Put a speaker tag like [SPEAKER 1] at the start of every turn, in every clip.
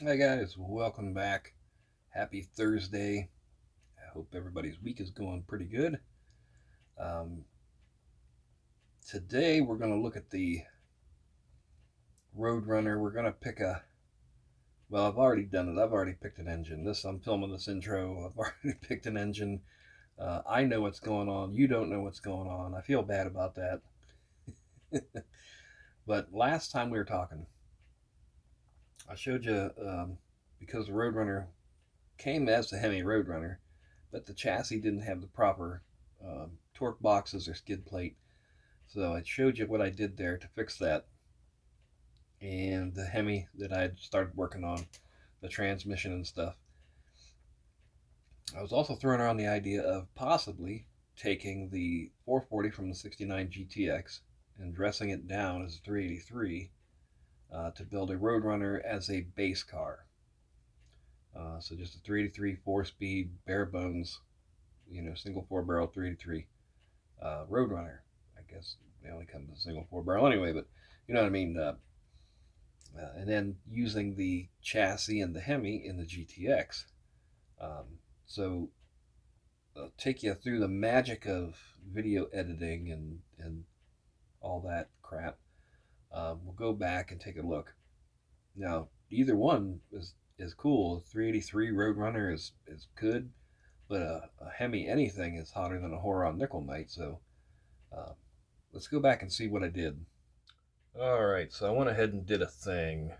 [SPEAKER 1] Hey guys, welcome back. Happy Thursday. I hope everybody's week is going pretty good. Um, Today we're going to look at the Roadrunner. We're going to pick well, I've already done it. I've already picked an engine. I'm filming this intro. I've already picked an engine. I know what's going on. You don't know what's going on. I feel bad about that. But last time we were talking, I showed you because the Roadrunner came as the Hemi Roadrunner, but the chassis didn't have the proper torque boxes or skid plate. So I showed you what I did there to fix that, and the Hemi that I had started working on, the transmission and stuff. I was also throwing around the idea of possibly taking the 440 from the 69 GTX and dressing it down as a 383 to build a Roadrunner as a base car. So just a 383 4-speed bare bones, single 4-barrel 383 Roadrunner. I guess they only come with a single 4-barrel anyway, but you know what I mean. And then using the chassis and the Hemi in the GTX. So I'll take you through the magic of video editing and all that crap. We'll go back and take a look. Now, either one is cool. A 383 Roadrunner is good, but a Hemi anything is hotter than a Horon nickel night. So uh, let's go back and see what I did. All right, so I went ahead and did a thing.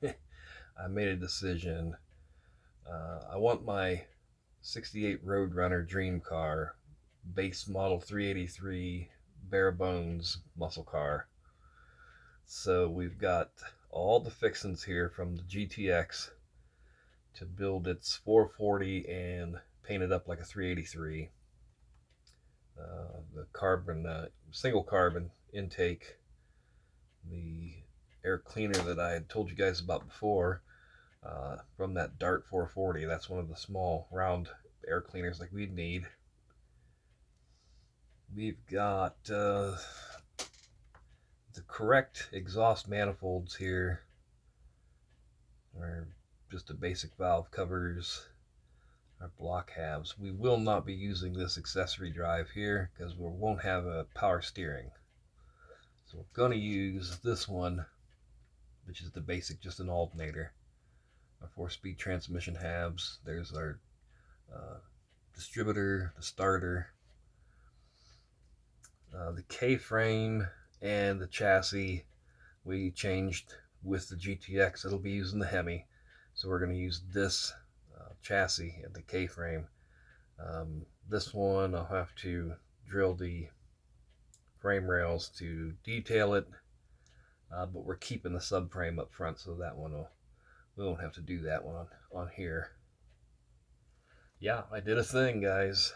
[SPEAKER 1] I made a decision. I want my 68 Roadrunner dream car, base model 383, bare bones muscle car. So we've got all the fixings here from the GTX to build its 440 and paint it up like a 383. The carbon, single carbon intake, the air cleaner that I had told you guys about before, from that Dart 440. That's one of the small round air cleaners like we'd need. We've got the correct exhaust manifolds here, or just the basic valve covers, our block halves. We will not be using this accessory drive here because we won't have a power steering. So we're going to use this one, which is the basic, just an alternator. Our 4-speed transmission halves. There's our distributor, the starter, the K-frame, and the chassis we changed with the GTX. It'll be using the Hemi, so we're going to use this chassis and the K-frame. This one I'll have to drill the frame rails to detail it, but we're keeping the subframe up front, so that one we won't have to do that one on here. Yeah, I did a thing, guys.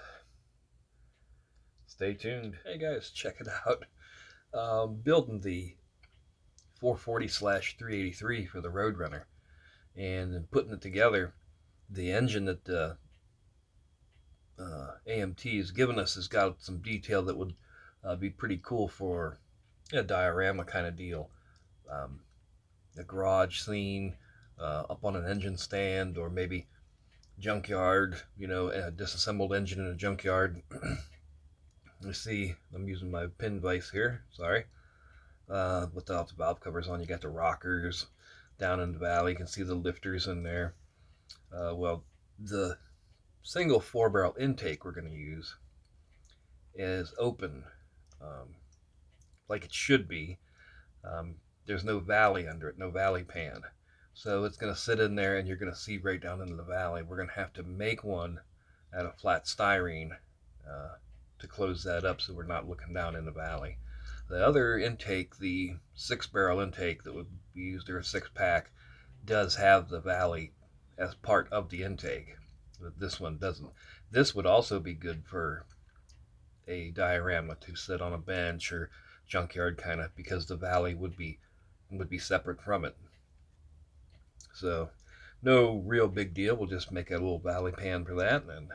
[SPEAKER 1] Stay tuned. Hey guys, check it out. Building the 440/383 for the Roadrunner, and putting it together. The engine that AMT has given us has got some detail that would be pretty cool for a diorama kind of deal. A garage scene, up on an engine stand, or maybe junkyard, a disassembled engine in a junkyard. You see, I'm using my pin vise here, sorry. Without the valve covers on, you got the rockers down in the valley. You can see the lifters in there. Well, the single 4-barrel intake we're going to use is open, um, like it should be. There's no valley under it, no valley pan. So it's going to sit in there and you're going to see right down into the valley. We're going to have to make one out of flat styrene to close that up so we're not looking down in the valley. The other intake, the 6-barrel intake that would be used, or a 6-pack, does have the valley as part of the intake, but this one doesn't. This would also be good for a diorama to sit on a bench or junkyard kind of, because the valley would be separate from it. So no real big deal. We'll just make a little valley pan for that and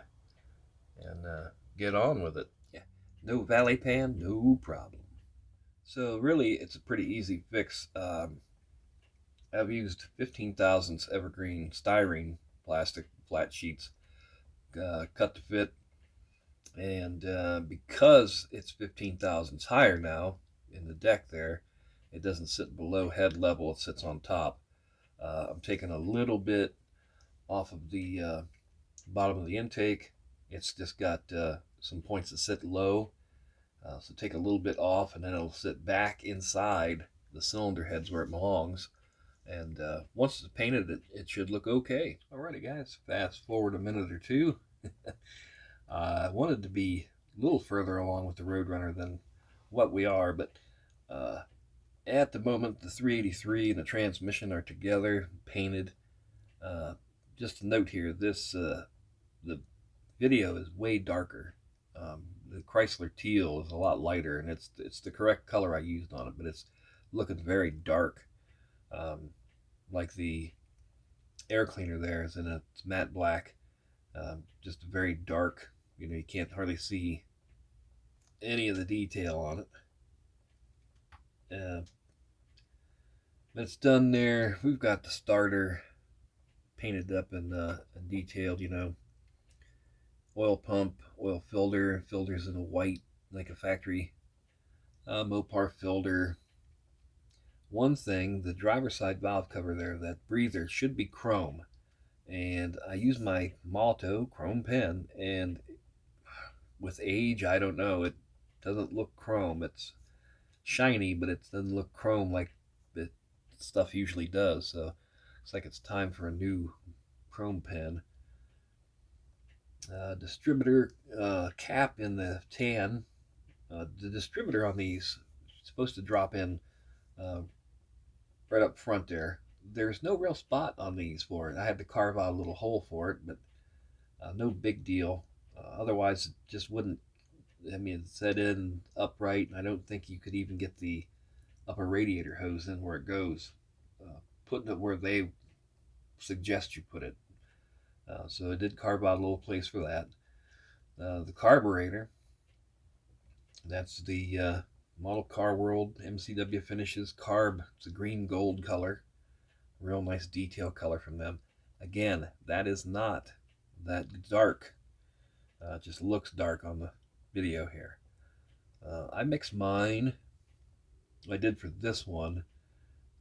[SPEAKER 1] get on with it. Yeah, no valley pan, no problem. So really, it's a pretty easy fix. I've used 15 thousandths evergreen styrene plastic flat sheets, cut to fit, and because it's 15 thousandths higher now in the deck there, it doesn't sit below head level, it sits on top. I'm taking a little bit off of the bottom of the intake. It's just got some points that sit low, so take a little bit off, and then it'll sit back inside the cylinder heads where it belongs. And once it's painted, it should look okay. Alrighty, guys, fast forward a minute or two. I wanted to be a little further along with the Roadrunner than what we are, but at the moment, the 383 and the transmission are together, painted. Uh, just a note here, the video is way darker. The Chrysler teal is a lot lighter, and it's the correct color I used on it, but it's looking very dark. Like the air cleaner there is in it's matte black, just very dark. You can't hardly see any of the detail on it. But it's done there. We've got the starter painted up and detailed. Oil pump, oil filter. Filter's in a white, like a factory Mopar filter. One thing, the driver's side valve cover there, that breather should be chrome. And I use my Malto chrome pen, and with age, I don't know, it doesn't look chrome. It's shiny, but it doesn't look chrome like it stuff usually does. So it's like it's time for a new chrome pen. Distributor cap in the tan. The distributor on these is supposed to drop in right up front there. There's no real spot on these for it. I had to carve out a little hole for it, but no big deal. Otherwise, it just wouldn't. I mean, it's set in upright, and I don't think you could even get the upper radiator hose in where it goes. Putting it where they suggest you put it. So I did carve out a little place for that. The carburetor, that's the Model Car World MCW Finishes Carb. It's a green gold color. Real nice detail color from them. Again, that is not that dark. It just looks dark on the video here. I mixed mine, I did for this one,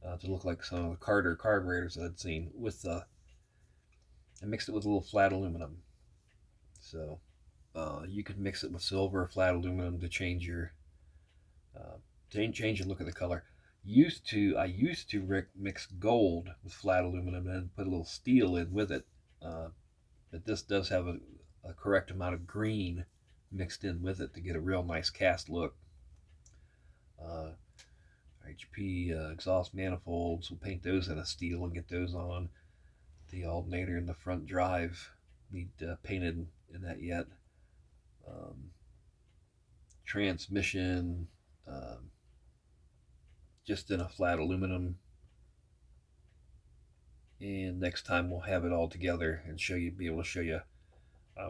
[SPEAKER 1] to look like some of the Carter carburetors that I'd seen, with I mixed it with a little flat aluminum. So you could mix it with silver or flat aluminum to change your change the look of the color. I used to mix gold with flat aluminum and put a little steel in with it. But this does have a correct amount of green mixed in with it to get a real nice cast look. HP exhaust manifolds, we'll paint those in a steel and get those on. The alternator and the front drive need painted in that yet. Transmission, just in a flat aluminum. And next time we'll have it all together and be able to show you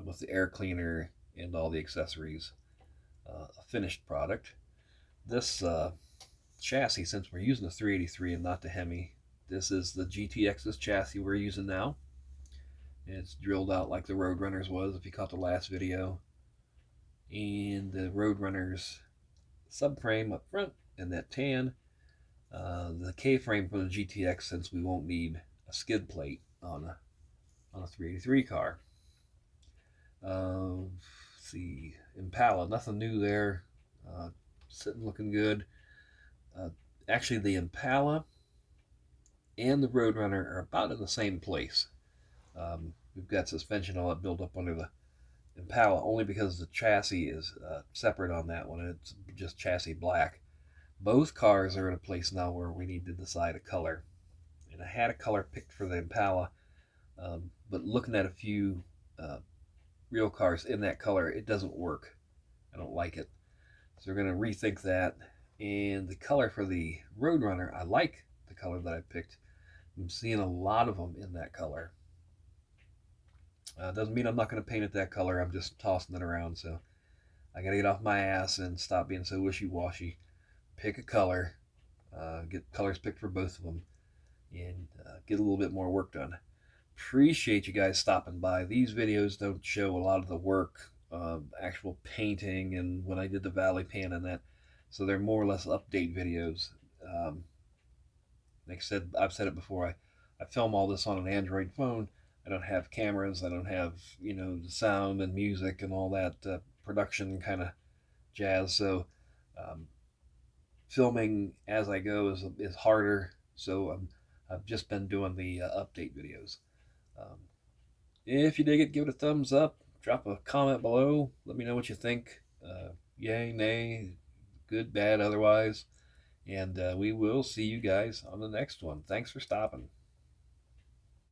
[SPEAKER 1] with the air cleaner and all the accessories, a finished product. This chassis, since we're using the 383 and not the Hemi, this is the GTX's chassis we're using now. It's drilled out like the Roadrunner's was, if you caught the last video. And the Roadrunner's subframe up front and that tan. The K-frame for the GTX, since we won't need a skid plate on a 383 car. Let's see, Impala, nothing new there. Sitting looking good. Actually, the Impala and the Roadrunner are about in the same place. We've got suspension all that built up under the Impala, only because the chassis is separate on that one. It's just chassis black. Both cars are in a place now where we need to decide a color. And I had a color picked for the Impala, but looking at a few real cars in that color, it doesn't work. I don't like it. So we're going to rethink that. And the color for the Roadrunner, I like the color that I picked. I'm seeing a lot of them in that color. Doesn't mean I'm not going to paint it that color. I'm just tossing it around. So I got to get off my ass and stop being so wishy-washy. Pick a color. Get colors picked for both of them. and get a little bit more work done. Appreciate you guys stopping by. These videos don't show a lot of the work, actual painting, and when I did the valley pan and that, so they're more or less update videos. Um, like I said, I've said it before. I film all this on an Android phone. I don't have cameras. I don't have the sound and music and all that production kind of jazz. So um, filming as I go is harder. So I've just been doing the update videos. Um, if you dig it, give it a thumbs up. Drop a comment below. Let me know what you think. Yay, nay, good, bad, otherwise. And we will see you guys on the next one. Thanks for stopping.